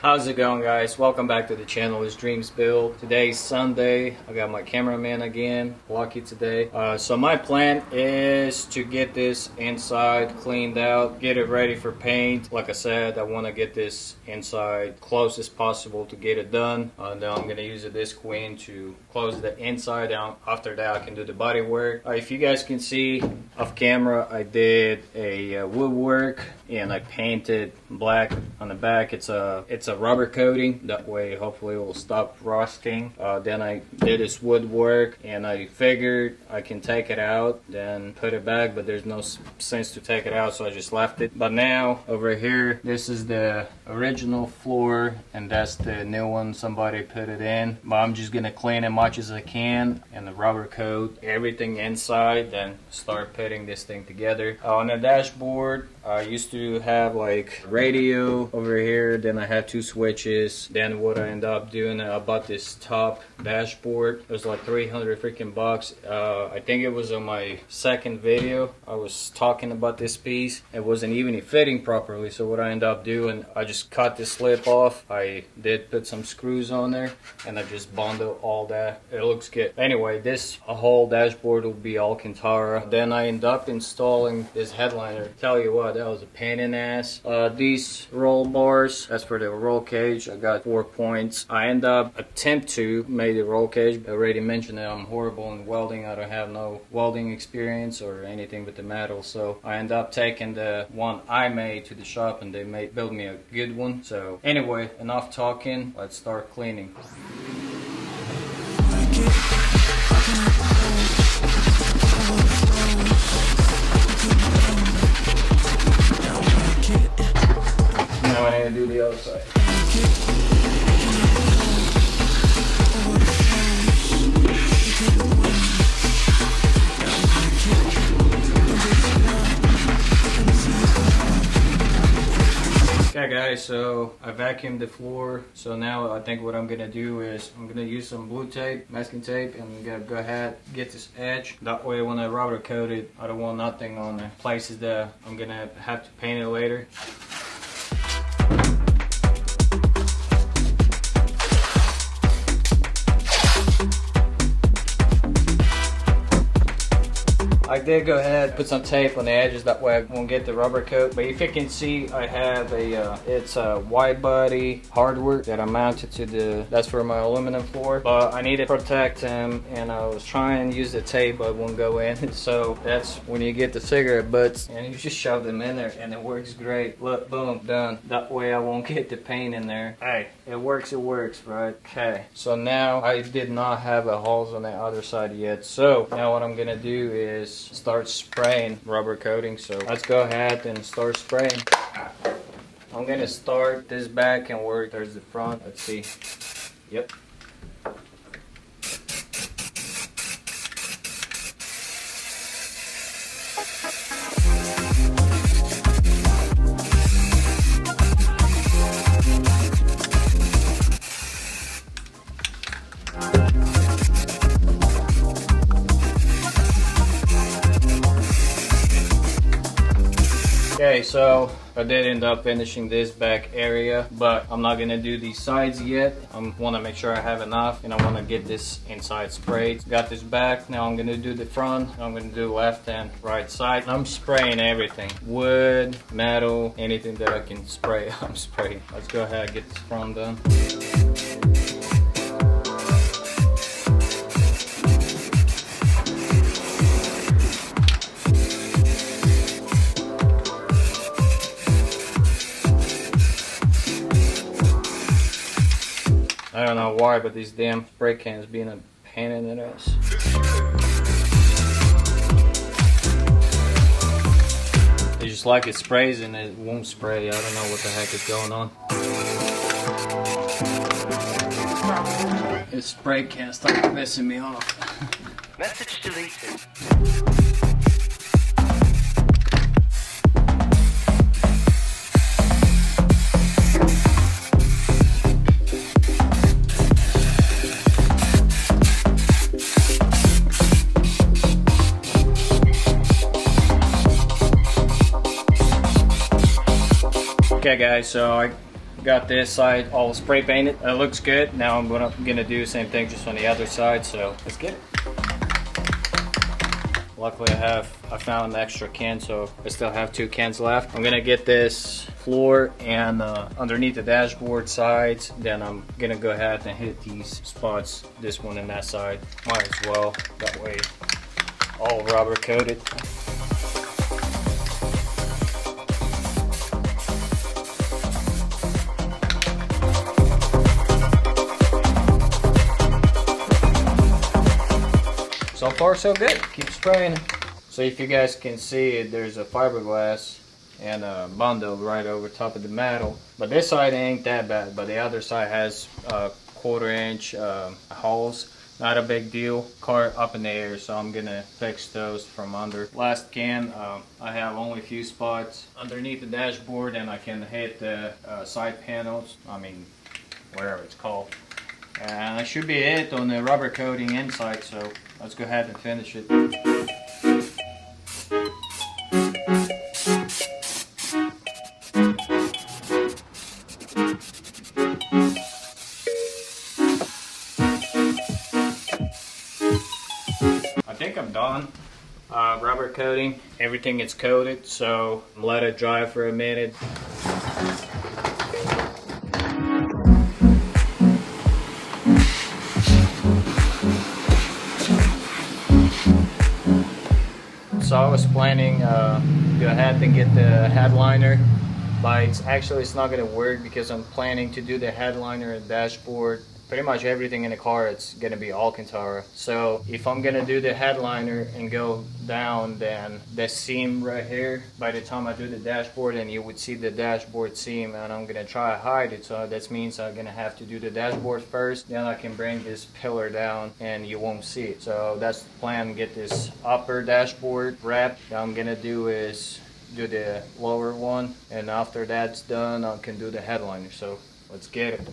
How's it going, guys? Welcome back to the channel. It's Dreams Build. Today's Sunday. I got my cameraman again, Lucky today. So my plan is to get this inside cleaned out, get it ready for paint. Like I said, I want to get this inside close as possible to get it done. Then I'm going to use this queen to close the inside out. After that, I can do the body work. If you guys can see off camera, I did a woodwork and I painted black on the back. It's a rubber coating, that way hopefully it will stop rusting. Then I did this woodwork and I figured I can take it out then put it back, but there's no sense to take it out, so I just left it. But now over here, this is the original floor and that's the new one somebody put it in, but I'm just gonna clean as much as I can and the rubber coat everything inside, then start putting this thing together. On the dashboard, I used to have like radio over here, then I had two switches. Then what I ended up doing, I bought this top dashboard. It was like 300 freaking bucks. I think it was on my second video I was talking about this piece. It wasn't even fitting properly, so what I ended up doing, I just cut this slip off. I did put some screws on there and I just bundled all that. It looks good. Anyway, this whole dashboard will be Alcantara. Then I ended up installing this headliner. Tell you what, that was a pain in the ass. These roll bars, that's for the roll cage. I got 4 points. I end up attempt to make the roll cage. I already mentioned that I'm horrible in welding. I don't have no welding experience or anything with the metal, so I end up taking the one I made to the shop and they build me a good one. So anyway, enough talking, let's start cleaning. Now I need to do the other side. Okay guys, so I vacuumed the floor. So now I think what I'm gonna do is I'm gonna use some blue tape, masking tape, and I'm gonna go ahead get this edge. That way when I rubber coat it, I don't want nothing on the places that I'm gonna have to paint it later. I did go ahead put some tape on the edges, that way I won't get the rubber coat. But if you can see, I have it's a wide body hardware that I mounted to that's for my aluminum floor. But I need to protect them and I was trying to use the tape but it won't go in. So that's when you get the cigarette butts and you just shove them in there and it works great. Look, boom, done. That way I won't get the paint in there. Hey, it works, right? Okay, so now I did not have a holes on the other side yet. So now what I'm gonna do is start spraying rubber coating. So let's go ahead and start spraying. I'm gonna start this back and work towards the front. Let's see. Yep. Okay, so I did end up finishing this back area, but I'm not gonna do these sides yet. I want to make sure I have enough and I want to get this inside sprayed. Got this back, now I'm gonna do the front. I'm gonna do left and right side. I'm spraying everything, wood, metal, anything that I can spray, I'm spraying. Let's go ahead and get this front done. I don't know why, but these damn spray cans being a pain in the ass. It's just like it sprays and it won't spray. I don't know what the heck is going on. This spray can stop messing me off. Message deleted. Okay guys, so I Got this side all spray painted. It looks good. Now I'm gonna do the same thing just on the other side. So let's get it. Luckily I found an extra can, so I still have 2 cans left. I'm gonna get this floor and underneath the dashboard sides. Then I'm gonna go ahead and hit these spots, this one and that side. Might as well, that way all rubber coated. So far so good, keep spraying. So if you guys can see it, there's a fiberglass and a bundle right over top of the metal. But this side ain't that bad, but the other side has 1/4 inch holes. Not a big deal. Car up in the air, so I'm gonna fix those from under. Last can, I have only a few spots underneath the dashboard, and I can hit the side panels, I mean whatever it's called. And that should be it on the rubber coating inside, so let's go ahead and finish it. I think I'm done. Rubber coating, everything is coated, so let it dry for a minute. So I was planning to go ahead and get the headliner, but it's not going to work because I'm planning to do the headliner and dashboard. Pretty much everything in the car, it's going to be Alcantara. So if I'm going to do the headliner and go down, then the seam right here, by the time I do the dashboard, and you would see the dashboard seam, and I'm going to try to hide it. So that means I'm going to have to do the dashboard first, then I can bring this pillar down and you won't see it. So that's the plan, get this upper dashboard wrapped. What I'm going to do is do the lower one, and after that's done, I can do the headliner. So let's get it.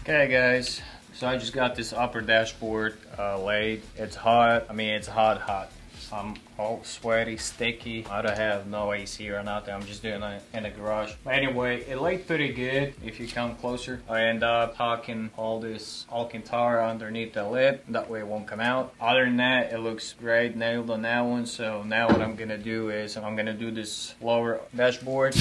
Okay guys, so I just got this upper dashboard laid. It's hot. I mean, it's hot. I'm all sweaty, sticky. I don't have no AC or nothing. I'm just doing it in the garage. But anyway, it laid pretty good. If you come closer, I end up hocking all this Alcantara underneath the lid. That way it won't come out. Other than that, it looks great. Nailed on that one. So now what I'm gonna do is I'm gonna do this lower dashboard.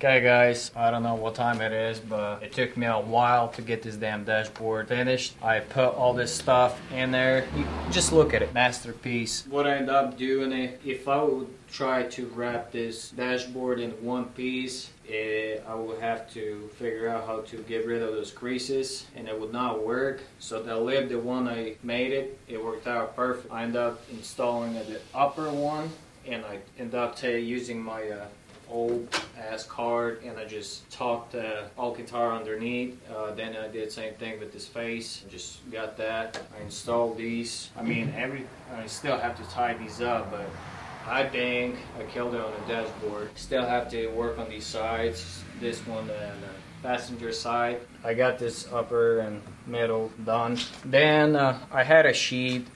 Okay guys, I don't know what time it is, but it took me a while to get this damn dashboard finished. I put all this stuff in there. Just look at it, masterpiece. What I end up doing, if I would try to wrap this dashboard in one piece, I would have to figure out how to get rid of those creases, and it would not work. So the lid, the one I made it worked out perfect. I ended up installing the upper one, and I ended up using my old ass card, and I just tacked Alcantara underneath. Then I did the same thing with this face. Just got that. I installed these. I mean, I still have to tie these up, but I think I killed it on the dashboard. Still have to work on these sides. This one and the passenger side. I got this upper and middle done. Then I had a sheet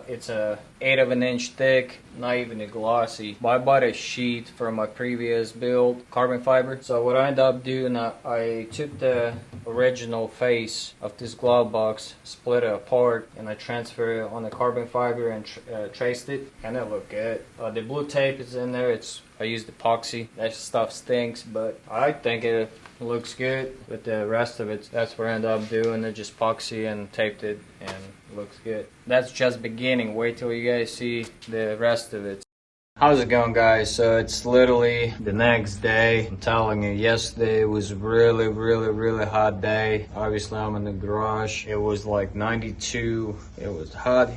It's a 1/8 of an inch thick, not even a glossy. But I bought a sheet for my previous build, carbon fiber. So what I ended up doing, I took the original face of this glove box, split it apart, and I transferred it on the carbon fiber and traced it, and it looked good. The blue tape is in there. I used epoxy. That stuff stinks, but I think it looks good. With the rest of it, that's what I ended up doing. I just epoxy and taped it, and it looks good. That's just beginning. Wait till you guys see the rest of it. How's it going, guys? So it's literally the next day. I'm telling you, yesterday was really hot day. Obviously I'm in the garage. It was like 92. It was hot,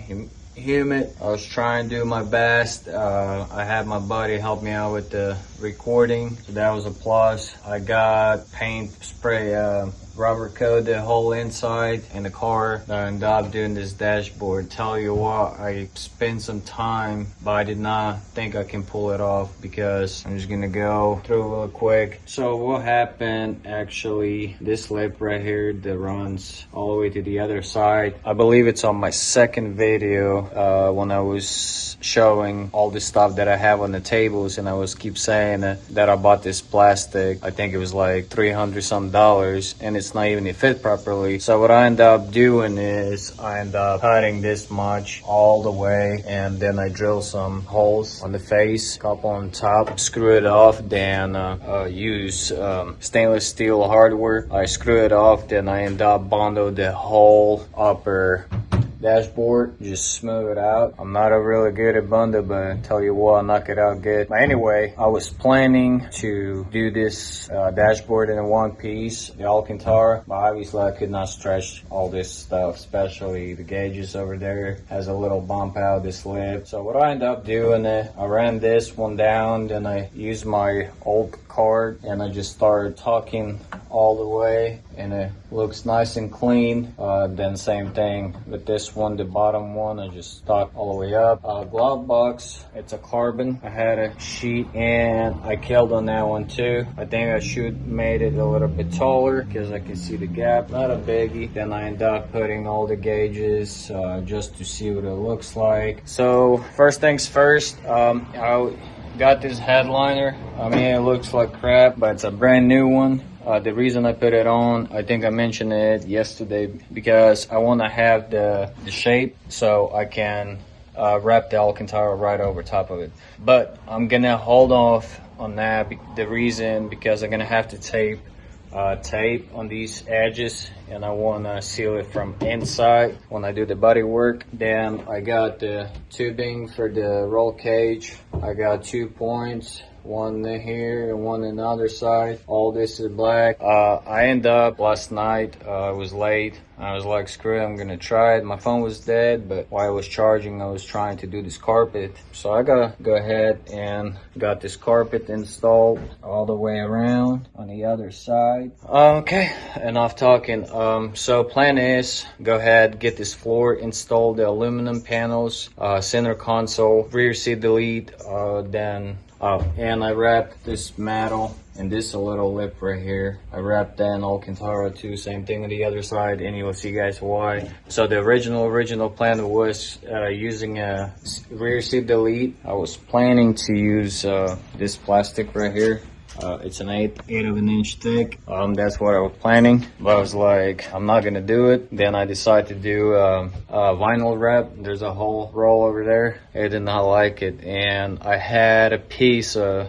humid. I was trying to do my best. I had my buddy help me out with the recording, so that was a plus. I got paint spray, rubber coat the whole inside in the car. I ended up doing this dashboard. Tell you what, I spent some time, but I did not think I can pull it off, because I'm just gonna go through real quick. So what happened, actually, this lip right here that runs all the way to the other side, I believe it's on my second video, when I was showing all the stuff that I have on the tables, and I was keep saying that I bought this plastic. I think it was like $300 some, and it's not even fit properly. So what I end up doing is I end up cutting this much all the way, and then I drill some holes on the face, couple on top, screw it off, then use stainless steel hardware. I screw it off, then I end up bundle the whole upper dashboard, just smooth it out. I'm not a really good at bundle, but I tell you what, I'll knock it out good. But anyway, I was planning to do this dashboard in one piece, the Alcantara, but obviously I could not stretch all this stuff, especially the gauges over there. Has a little bump out, this lip. So what I ended up doing, I ran this one down, then I used my old card, and I just started tucking all the way, and it looks nice and clean. Then same thing with this one, the bottom one, I just stuck all the way up. Glove box, it's a carbon. I had a sheet, and I killed on that one too. I think I should made it a little bit taller, because I can see the gap. Not a biggie. Then I end up putting all the gauges just to see what it looks like. So first things first, I got this headliner. I mean, it looks like crap, but it's a brand new one. The reason I put it on, I think I mentioned it yesterday, because I want to have the shape so I can wrap the Alcantara right over top of it. But I'm gonna hold off on that. The reason, because I'm gonna have to tape on these edges, and I want to seal it from inside when I do the body work. Then I got the tubing for the roll cage. I got 2 points, one here and one on the other side. All this is black. I end up last night, I was late. I was like, screw it, I'm gonna try it. My phone was dead, but while I was charging, I was trying to do this carpet. So I gotta go ahead and got this carpet installed all the way around on the other side. Okay, enough talking. So plan is, go ahead, get this floor installed, the aluminum panels, center console, rear seat delete, and I wrapped this metal and this a little lip right here. I wrapped that in Alcantara too, same thing on the other side, and you'll see guys why. So the original plan was using a rear seat delete. I was planning to use this plastic right here. It's an 1/8 of an inch thick. That's what I was planning, but I was like, I'm not gonna do it. Then I decided to do vinyl wrap. There's a whole roll over there. I did not like it, and I had a piece of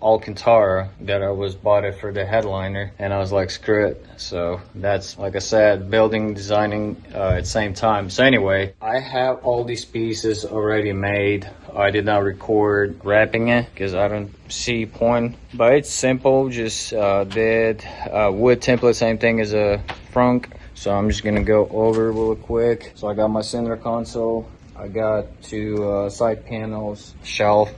Alcantara that I was bought it for the headliner, and I was like, screw it. So that's, like I said, building, designing at the same time. So anyway, I have all these pieces already made. I did not record wrapping it because I don't see point, but it's simple. Just did wood template, same thing as a frunk. So I'm just gonna go over real quick. So I got my center console, I got 2 side panels, shelf,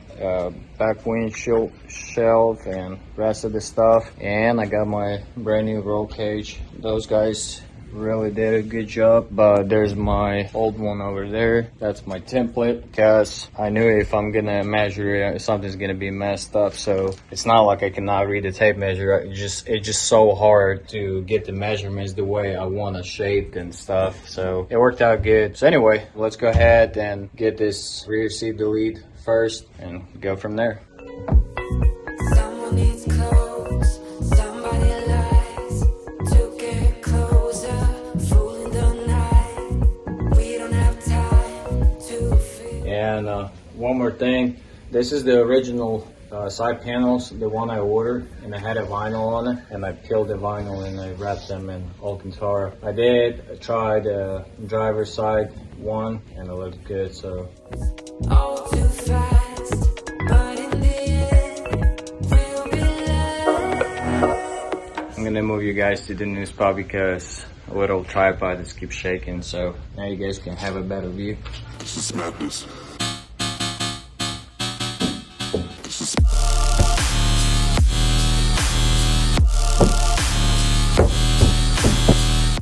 back windshield shelf, and rest of the stuff. And I got my brand new roll cage. Those guys really did a good job. But there's my old one over there. That's my template, because I knew if I'm gonna measure it, something's gonna be messed up. So it's not like I cannot read the tape measure. It's just so hard to get the measurements the way I want it shaped and stuff. So it worked out good. So anyway, let's go ahead and get this rear seat delete first and go from there. And one more thing, this is the original side panels, the one I ordered, and I had a vinyl on it, and I peeled the vinyl and I wrapped them in Alcantara. I tried driver's side one, and it looked good. So all too fast, but in the end, we'll be left. I'm gonna move you guys to the new spot because a little tripod just keeps shaking, so now you guys can have a better view. This is madness.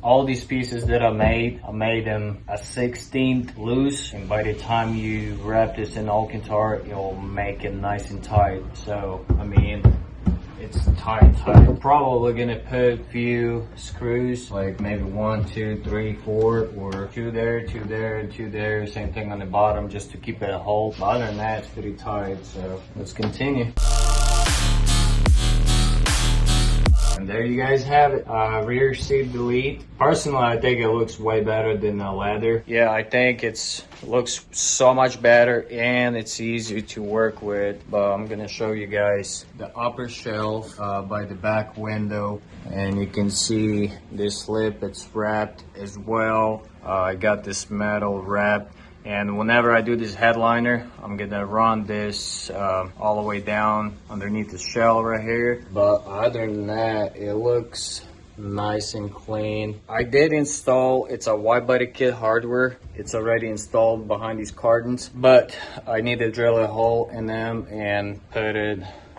All these pieces that I made them a 1/16 loose, and by the time you wrap this in Alcantara, it'll make it nice and tight. So, I mean, it's tight. I'm probably gonna put a few screws, like maybe 1, 2, 3, 4, or 2 there, 2 there, and 2 there. Same thing on the bottom, just to keep it a whole. But other than that, it's pretty tight. So let's continue. And there you guys have it, rear seat delete. Personally, I think it looks way better than the leather. Yeah, I think looks so much better, and it's easy to work with. But I'm gonna show you guys the upper shelf by the back window, and you can see this lip, it's wrapped as well. I got this metal wrap. And whenever I do this headliner, I'm gonna run this all the way down underneath the shell right here. But other than that, it looks nice and clean. I did install, it's a wide body kit hardware. It's already installed behind these cartons, but I need to drill a hole in them and put it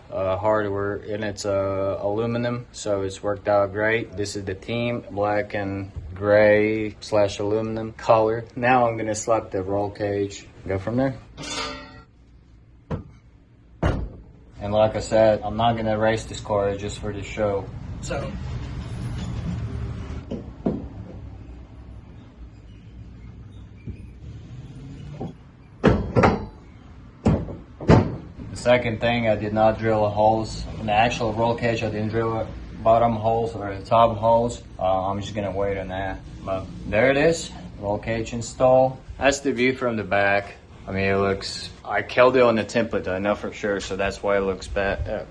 hardware, and it's aluminum, so it's worked out great. This is the theme, black and gray / aluminum color. Now I'm gonna slap the roll cage, go from there. And like I said, I'm not gonna race this car just for the show. So second thing, I did not drill holes in the actual roll cage. I didn't drill bottom holes or the top holes. I'm just gonna wait on that. But there it is, roll cage installed. That's the view from the back. I mean, it looks, I killed it on the template, I know for sure, so that's why it looks bad.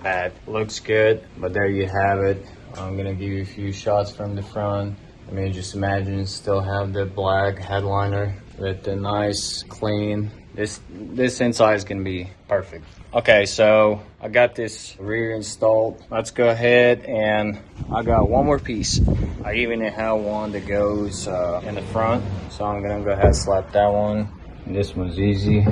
Bad. Looks good, but there you have it. I'm gonna give you a few shots from the front. I mean, just imagine still have the black headliner with the nice, clean. This inside is gonna be perfect. Okay, so I got this rear installed. Let's go ahead, and I got one more piece. I even have one that goes in the front, so I'm gonna go ahead and slap that one. And this one's easy.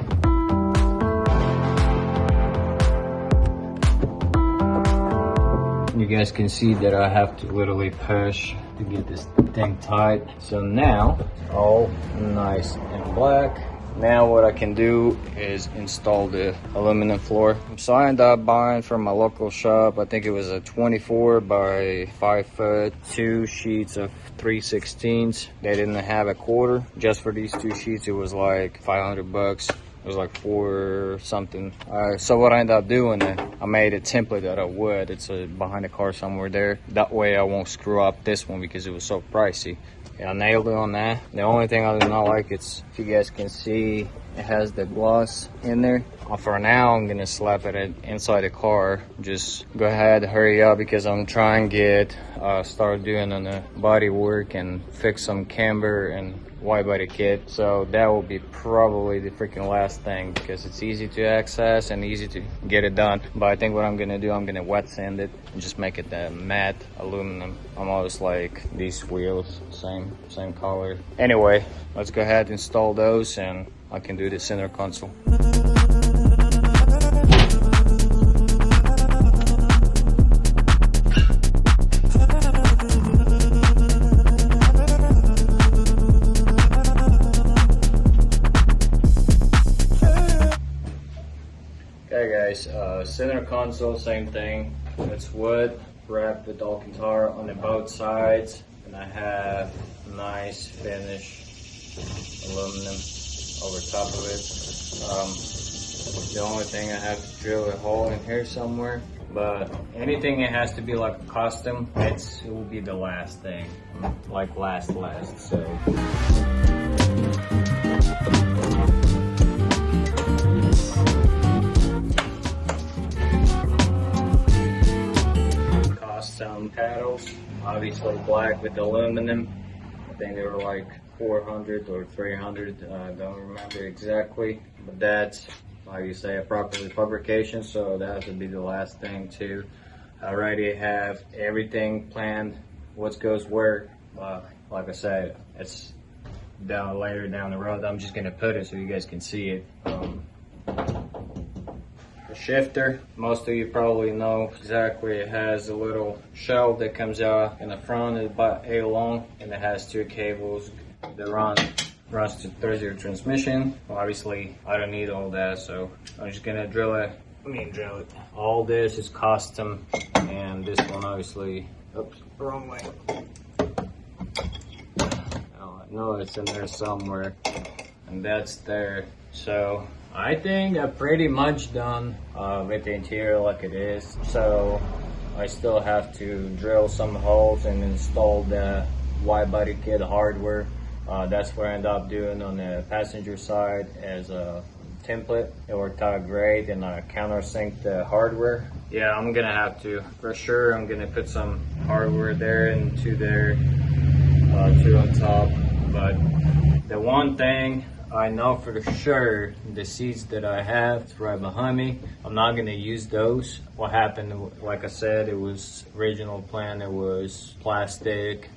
You guys can see that I have to literally push to get this thing tight. So now, all nice and black. Now what I can do is install the aluminum floor. So I ended up buying from my local shop, I think it was a 24 by 5 foot, 2 sheets of 3/16. They didn't have a quarter. Just for these 2 sheets, it was like $500. It was like 4 something. So what I ended up doing, I made a template out of wood. It's behind the car somewhere there. That way I won't screw up this one because it was so pricey. Yeah, I nailed it on that. The only thing I do not like, it's, if you guys can see, it has the gloss in there. For now, I'm gonna slap it inside the car. Just go ahead, hurry up, because I'm trying to get start doing on the body work and fix some camber and wide body kit. So that will be probably the freaking last thing, because it's easy to access and easy to get it done. But I think what I'm gonna do, I'm gonna wet sand it and just make it that matte aluminum. I'm always like these wheels, same color. Anyway, let's go ahead and install those, and I can do the center console. center console, same thing. It's wood wrapped with Alcantara on the both sides, and I have nice finished aluminum over top of it. The only thing I have to drill a hole in here somewhere, but anything it has to be like a custom, it will be the last thing, like last. So. Custom paddles, obviously black with aluminum. I think they were like 400 or 300, don't remember exactly, but that's, like you say, a proper fabrication, so that has to be the last thing too. I already have everything planned, what goes where. Like I said, it's later down the road. I'm just gonna put it so you guys can see it. The shifter, most of you probably know exactly. It has a little shelf that comes out in the front, it's about 8 long, and it has 2 cables that runs to 3-0 transmission. Well, obviously I don't need all that, so I'm just gonna drill it. All this is custom, and this one obviously, oops, wrong way. Oh, I know it's in there somewhere, and that's there. So I think I'm pretty much done with the interior like it is. So I still have to drill some holes and install the wide body kit hardware. That's what I ended up doing on the passenger side as a template. It worked out great, and I countersink the hardware. Yeah, I'm gonna have to, for sure. I'm gonna put some hardware there and two there, 2 on top. But the one thing I know for sure, the seats that I have right behind me, I'm not gonna use those. What happened, like I said, it was original plan, it was plastic,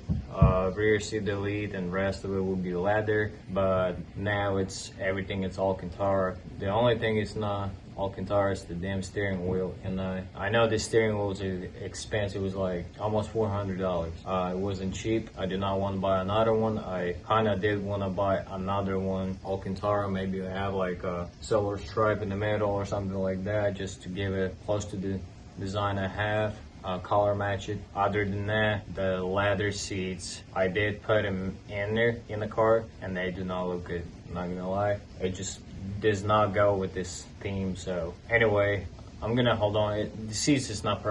rear seat delete, and rest of it will be leather. But now it's everything, it's Alcantara. The only thing it's not Alcantara is the damn steering wheel, and I know the steering wheel is expensive. It was like almost $400. It wasn't cheap. I did not want to buy another one. I kind of did want to buy another one, Alcantara. Maybe I have like a silver stripe in the middle or something like that, just to give it close to the design I have. Color match it. Other than that, the leather seats, I did put them in there in the car, and they do not look good. I'm not gonna lie. It just does not go with this theme. So anyway, I'm gonna hold on. The seats is not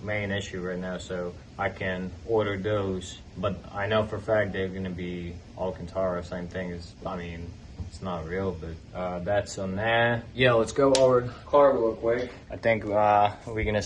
main issue right now, so I can order those. But I know for a fact they're gonna be Alcantara. Same thing as, I mean, it's not real, but that's on that. Yeah, let's go over the car real quick. I think we're gonna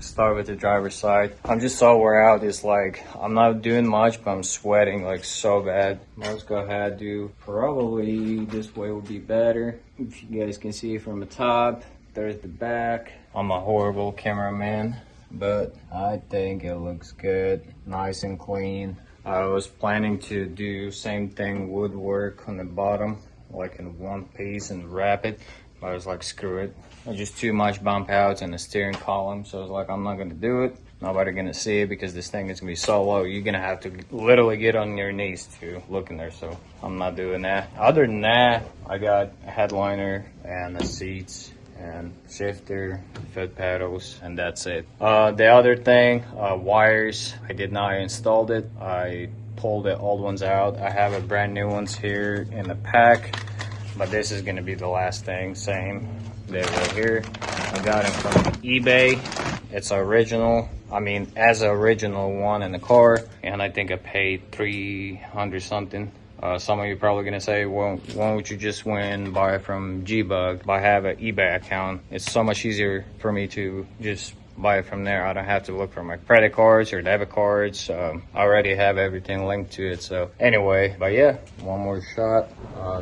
start with the driver's side. I'm just so wore out. It's like I'm not doing much, but I'm sweating like so bad. Let's go ahead, do probably this way will be better. If you guys can see from the top, there's the back. I'm a horrible cameraman, but I think it looks good, nice and clean. I was planning to do same thing, woodwork on the bottom, like in one piece, and wrap it. I was like, screw it. It's just too much bump outs in the steering column. So I was like, I'm not gonna do it. Nobody gonna see it because this thing is gonna be so low. You're gonna have to literally get on your knees to look in there. So I'm not doing that. Other than that, I got a headliner and the seats and shifter, foot pedals, and that's it. The other thing, wires, I did not install it. I pulled the old ones out. I have a brand new ones here in the pack. But this is gonna be the last thing, same. They're right here. I got it from eBay. It's original. I mean, as an original one in the car, and I think I paid 300 something. Some of you probably gonna say, well, why don't you just buy it from G-Bug? But I have an eBay account. It's so much easier for me to just buy it from there. I don't have to look for my credit cards or debit cards. I already have everything linked to it. So anyway, but yeah, one more shot,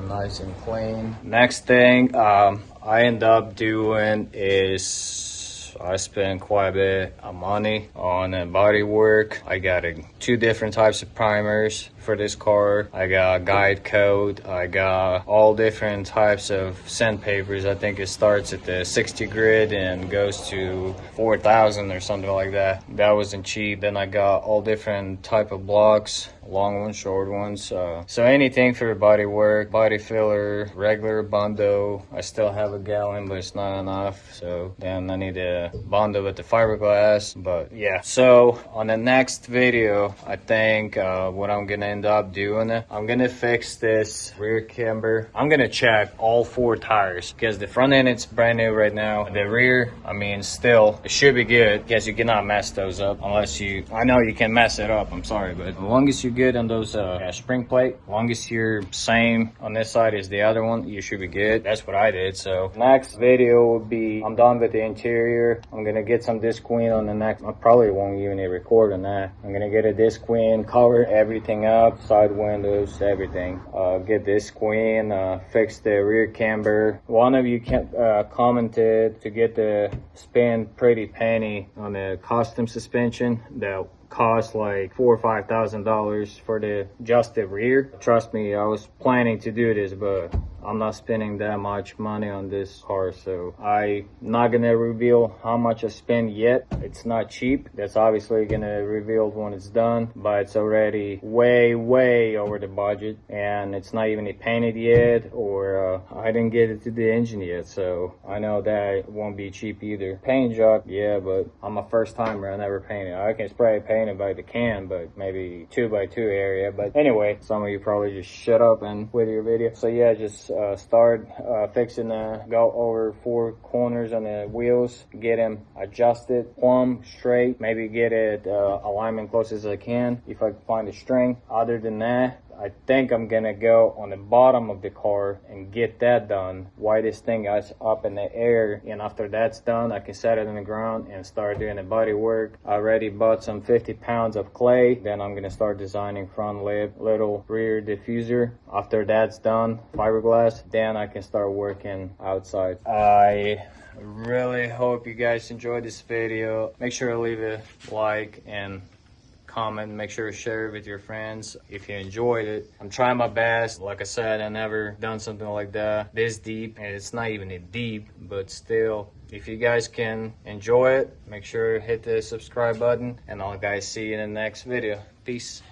nice and clean. Next thing I end up doing is I spend quite a bit of money on body work. I got 2 different types of primers for this car. I got guide coat. I got all different types of sandpapers. I think it starts at the 60 grit and goes to 4,000 or something like that. That wasn't cheap. Then I got all different type of blocks, long ones, short ones. So anything for body work, body filler, regular Bondo. I still have a gallon, but it's not enough. So then I need a Bondo with the fiberglass. But yeah, so on the next video, I think what I'm gonna end up doing, I'm gonna fix this rear camber. I'm gonna check all 4 tires because the front end it's brand new right now. The rear, I mean, still it should be good because you cannot mess those up unless you, I know you can mess it up, I'm sorry, but as long as you're good on those spring plate, as long as you're same on this side as the other one, you should be good. That's what I did. So next video will be, I'm done with the interior. I'm gonna get some disc queen on the next. I probably won't even record on that. I'm gonna get a disc queen, cover everything up, side windows, everything. Get disc queen, fix the rear camber. One of you commented to get the spin pretty penny on the custom suspension that cost like $4,000 or $5,000 for just the rear. Trust me, I was planning to do this, but I'm not spending that much money on this car, so I'm not gonna reveal how much I spent yet. It's not cheap. That's obviously gonna reveal when it's done, but it's already way over the budget, and it's not even painted yet, or I didn't get it to the engine yet, so I know that it won't be cheap either. Paint job, yeah, but I'm a first timer. I never painted. I can spray paint it by the can, but maybe 2x2 area. But anyway, some of you probably just shut up and quit your video. So yeah, just start fixing go over 4 corners on the wheels, get them adjusted plumb straight, maybe get it alignment close as I can if I can find a string. Other than that, I think I'm gonna go on the bottom of the car and get that done while this thing is up in the air, and after that's done I can set it on the ground and start doing the body work. I already bought some 50 pounds of clay. Then I'm gonna start designing front lip, little rear diffuser. After that's done, fiberglass, then I can start working outside. I really hope you guys enjoyed this video. Make sure to leave a like and comment, make sure to share it with your friends if you enjoyed it. I'm trying my best. Like I said, I never done something like that this deep, and it's not even a deep, but still, if you guys can enjoy it, make sure to hit the subscribe button, and I'll guys see you in the next video. Peace.